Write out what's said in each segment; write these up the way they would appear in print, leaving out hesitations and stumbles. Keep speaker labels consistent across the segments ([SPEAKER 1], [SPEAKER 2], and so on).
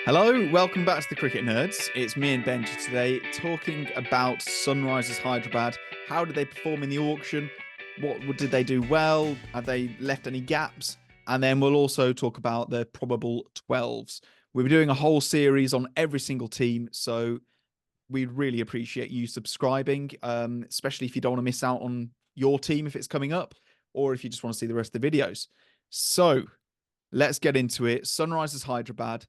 [SPEAKER 1] Hello, welcome back to the Cricket Nerds. It's me and Benji today talking about Sunrisers Hyderabad. How did they perform in the auction? What did they do well? Have they left any gaps? And then we'll also talk about the probable 12s. We'll be doing a whole series on every single team, so we'd really appreciate you subscribing, especially if you don't want to miss out on your team if it's coming up, or if you just want to see the rest of the videos. So let's get into it. Sunrisers Hyderabad.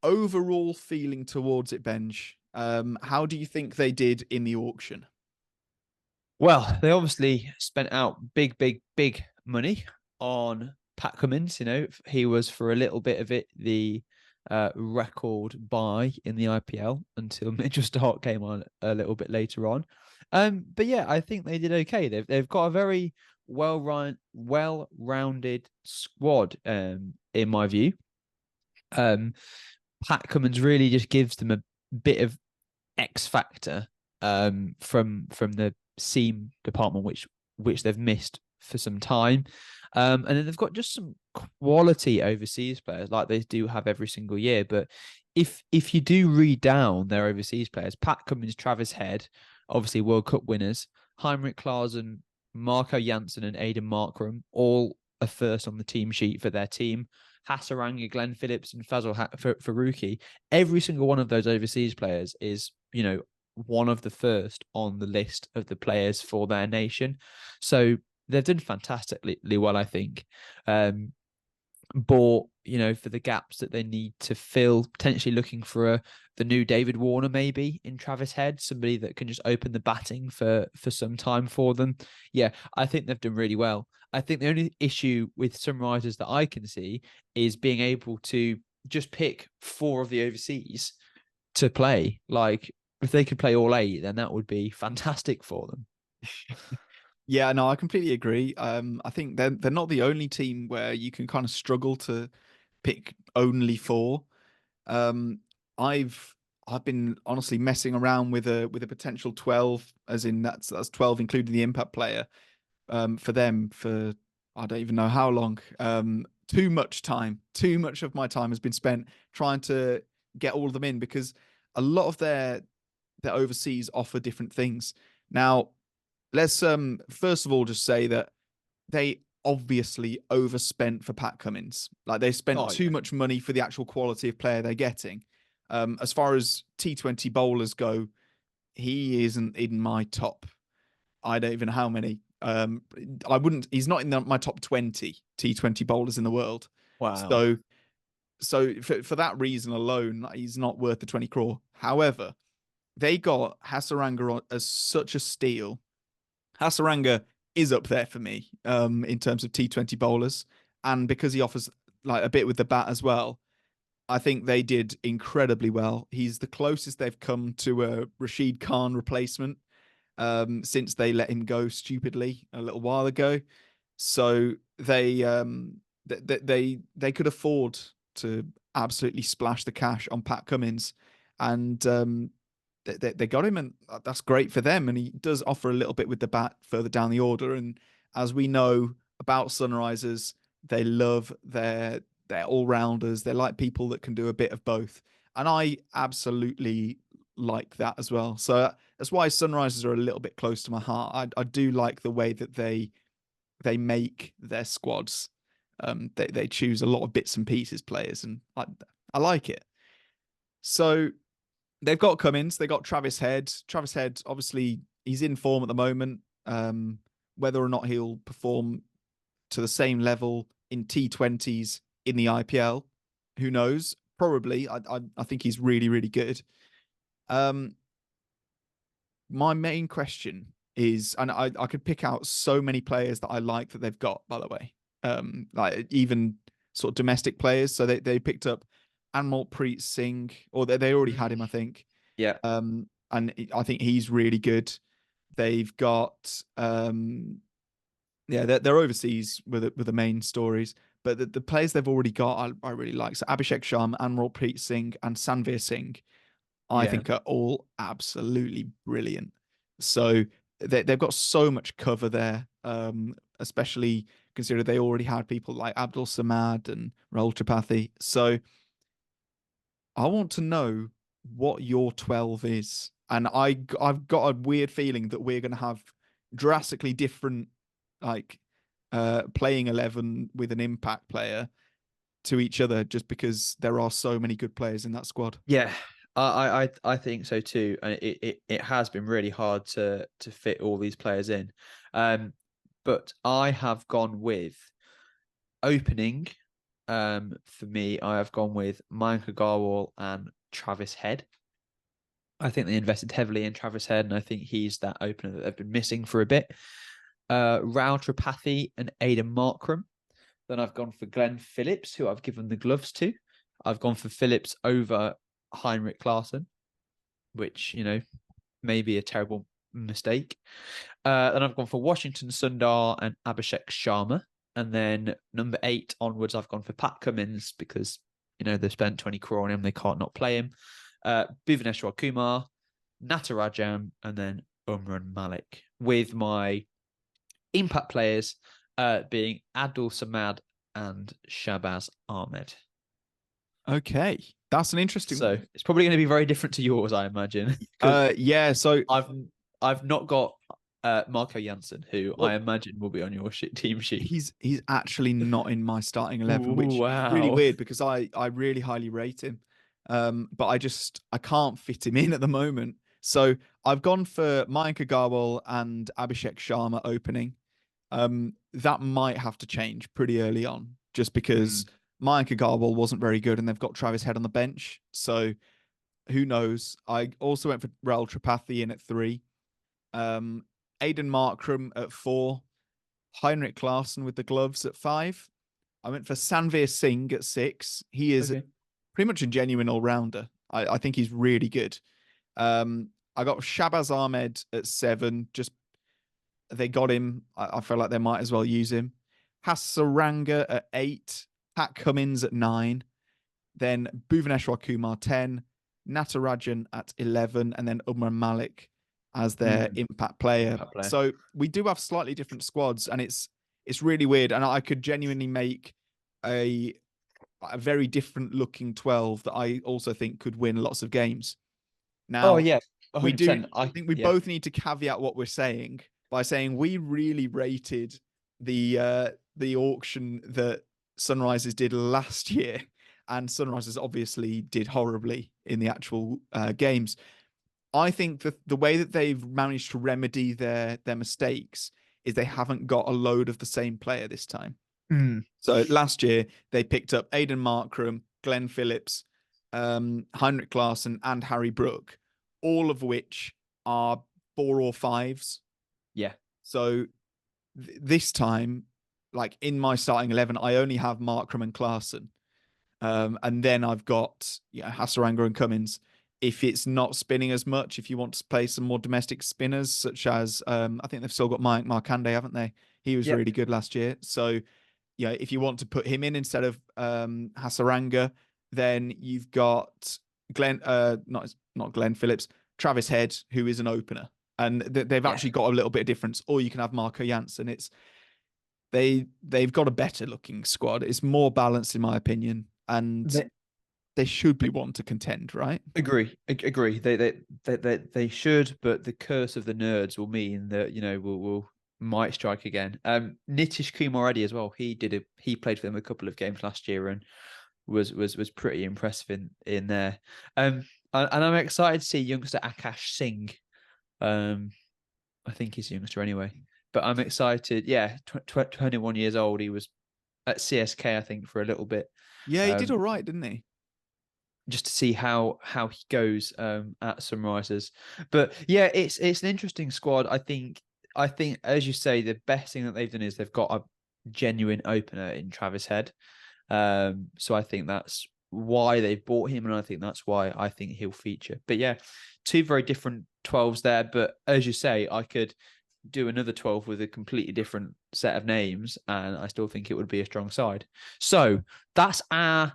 [SPEAKER 1] Overall feeling towards it, Benj. How do you think they did in the auction?
[SPEAKER 2] Well, they obviously spent out big money on Pat Cummins. You know, he was for a little bit of it the record buy in the IPL until Mitchell Stark came on a little bit later on. But yeah, I think they did okay. They've got a very well-rounded squad. In my view, Pat Cummins really just gives them a bit of X factor from the seam department, which they've missed for some time. And then they've got just some quality overseas players like they do have every single year. But if you do read down their overseas players, Pat Cummins, Travis Head, obviously World Cup winners, Heinrich Klaasen, Marco Janssen, and Aidan Markram, all a first on the team sheet for their team. Hasaranga, Glenn Phillips, and Fazal Faruqi. Every single one of those overseas players is, one of the first on the list of the players for their nation. So they've done fantastically well, I think. But, for the gaps that they need to fill, potentially looking for the new David Warner, maybe in Travis Head, somebody that can just open the batting for some time for them. Yeah, I think they've done really well. I think the only issue with Sunrisers that I can see is being able to just pick 4 of the overseas to play. Like, if they could play all 8, then that would be fantastic for them.
[SPEAKER 1] Yeah, no, I completely agree. I think they're not the only team where you can kind of struggle to pick only 4. Um, I've been honestly messing around with a potential 12, as in that's 12 including the impact player. For them for I don't even know how long. Too much time, too much of my time has been spent trying to get all of them in because a lot of their overseas offer different things. Now, let's first of all just say that they obviously overspent for Pat Cummins. Like they spent
[SPEAKER 2] Oh,
[SPEAKER 1] too
[SPEAKER 2] yeah.
[SPEAKER 1] much money for the actual quality of player they're getting. As far as T20 bowlers go, he isn't in my top. I don't even know how many. I wouldn't. He's not in my top 20 T20 bowlers in the world.
[SPEAKER 2] Wow.
[SPEAKER 1] So, for that reason alone, he's not worth the 20 crore. However, they got Hasaranga as such a steal. Hasaranga is up there for me in terms of T20 bowlers, and because he offers like a bit with the bat as well, I think they did incredibly well. He's the closest they've come to a Rashid Khan replacement since they let him go stupidly a little while ago. So they could afford to absolutely splash the cash on Pat Cummins, and they got him, and that's great for them. And he does offer a little bit with the bat further down the order. And as we know about Sunrisers, they love their all rounders. They like people that can do a bit of both, and I absolutely like that as well. So that's why Sunrisers are a little bit close to my heart. I do like the way that they make their squads. They choose a lot of bits and pieces players, and I like it. So they've got Cummins, they got Travis Head. Travis Head, obviously, he's in form at the moment. Whether or not he'll perform to the same level in T20s in the IPL, who knows? Probably. I think he's really good. Um, my main question is, and I could pick out so many players that I like that they've got, by the way. Like even sort of domestic players. So they picked up Anmolpreet Singh, or they already had him, I think.
[SPEAKER 2] Yeah.
[SPEAKER 1] And I think he's really good. They've got yeah, they're overseas with the main stories, but the players they've already got I really like. So Abhishek Sharma, Anmolpreet Singh, and Sanveer Singh, I
[SPEAKER 2] Yeah.
[SPEAKER 1] think are all absolutely brilliant. So they've got so much cover there, especially considering they already had people like Abdul Samad and Rahul Tripathi. So I want to know what your 12 is. And I've got a weird feeling that we're going to have drastically different, like, playing 11 with an impact player to each other just because there are so many good players in that squad.
[SPEAKER 2] Yeah, I think so too, and it has been really hard to fit all these players in. But I have gone with opening. For me, I have gone with Micah Garwal and Travis Head. I think they invested heavily in Travis Head, and I think he's that opener that they've been missing for a bit. Raul Trapathy and Aidan Markram. Then I've gone for Glenn Phillips, who I've given the gloves to. I've gone for Phillips over Heinrich Klaassen, which, may be a terrible mistake. Then I've gone for Washington Sundar and Abhishek Sharma. And then number 8 onwards, I've gone for Pat Cummins because, they've spent 20 crore on him. They can't not play him. Bhuvaneshwar Kumar, Natarajan, and then Umran Malik, with my impact players being Abdul Samad and Shabazz Ahmed.
[SPEAKER 1] Okay, that's an interesting
[SPEAKER 2] So
[SPEAKER 1] one.
[SPEAKER 2] it's probably going to be very different to yours, I imagine.
[SPEAKER 1] Yeah, so
[SPEAKER 2] I've not got Marco Janssen, who I imagine will be on your team sheet.
[SPEAKER 1] He's actually not in my starting 11, which
[SPEAKER 2] Ooh,
[SPEAKER 1] is really
[SPEAKER 2] wow.
[SPEAKER 1] weird because I really highly rate him. But I can't fit him in at the moment. So I've gone for Mayank Agarwal and Abhishek Sharma opening. That might have to change pretty early on, just because Mayank Agarwal wasn't very good, and they've got Travis Head on the bench. So who knows? I also went for Raul Tripathi in at 3. Aidan Markram at 4. Heinrich Klaassen with the gloves at 5. I went for Sanveer Singh at 6. He is pretty much a genuine all-rounder. I think he's really good. I got Shabazz Ahmed at 7. Just they got him. I feel like they might as well use him. Hasaranga at 8. Pat Cummins at 9. Then Bhuvaneshwar Kumar 10. Natarajan at 11. And then Umar Malik as their impact player. So we do have slightly different squads, and it's really weird. And I could genuinely make a very different looking 12 that I also think could win lots of games. Now,
[SPEAKER 2] yeah, 100%.
[SPEAKER 1] we do. I think we both need to caveat what we're saying by saying we really rated the auction that Sunrisers did last year, and Sunrisers obviously did horribly in the actual games. I think that the way that they've managed to remedy their mistakes is they haven't got a load of the same player this time. So last year they picked up Aidan Markram, Glenn Phillips, Heinrich Klaassen, and Harry Brook, all of which are 4 or 5s.
[SPEAKER 2] Yeah.
[SPEAKER 1] So this time, like in my starting 11, I only have Markram and Klaassen. And then I've got Hasaranga and Cummins. If it's not spinning as much, if you want to play some more domestic spinners, such as I think they've still got Mike Markande, haven't they? He was really good last year. So, if you want to put him in instead of Hasaranga, then you've got Glenn, not Glenn Phillips, Travis Head, who is an opener, and they've actually got a little bit of difference. Or you can have Marco Janssen. They've got a better looking squad. It's more balanced, in my opinion, and they should be one to contend, right?
[SPEAKER 2] Agree. They should, but the curse of the nerds will mean that we'll might strike again. Nitish Kumar Reddy as well. He played for them a couple of games last year and was pretty impressive in there. And I'm excited to see youngster Akash Singh. I think he's a youngster anyway, but I'm excited. Yeah, 21 years old. He was at CSK, I think, for a little bit.
[SPEAKER 1] Yeah, he did all right, didn't he?
[SPEAKER 2] Just to see how he goes at Sunrisers. But yeah, it's an interesting squad. I think as you say, the best thing that they've done is they've got a genuine opener in Travis Head. So I think that's why they've bought him, and I think that's why I think he'll feature. But yeah, 2 very different 12s there. But as you say, I could do another 12 with a completely different set of names, and I still think it would be a strong side. So that's our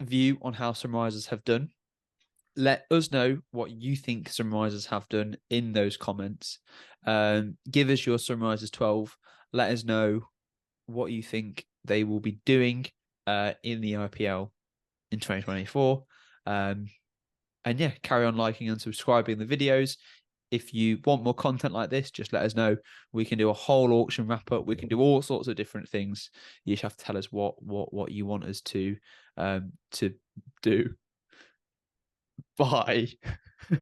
[SPEAKER 2] view on how Sunrisers have done. Let us know what you think Sunrisers have done in those comments. Give us your Sunrisers 12. Let us know what you think they will be doing in the IPL in 2024. And yeah, carry on liking and subscribing the videos. If you want more content like this, just let us know. We can do a whole auction wrap up. We can do all sorts of different things. You just have to tell us what you want us to do. Bye.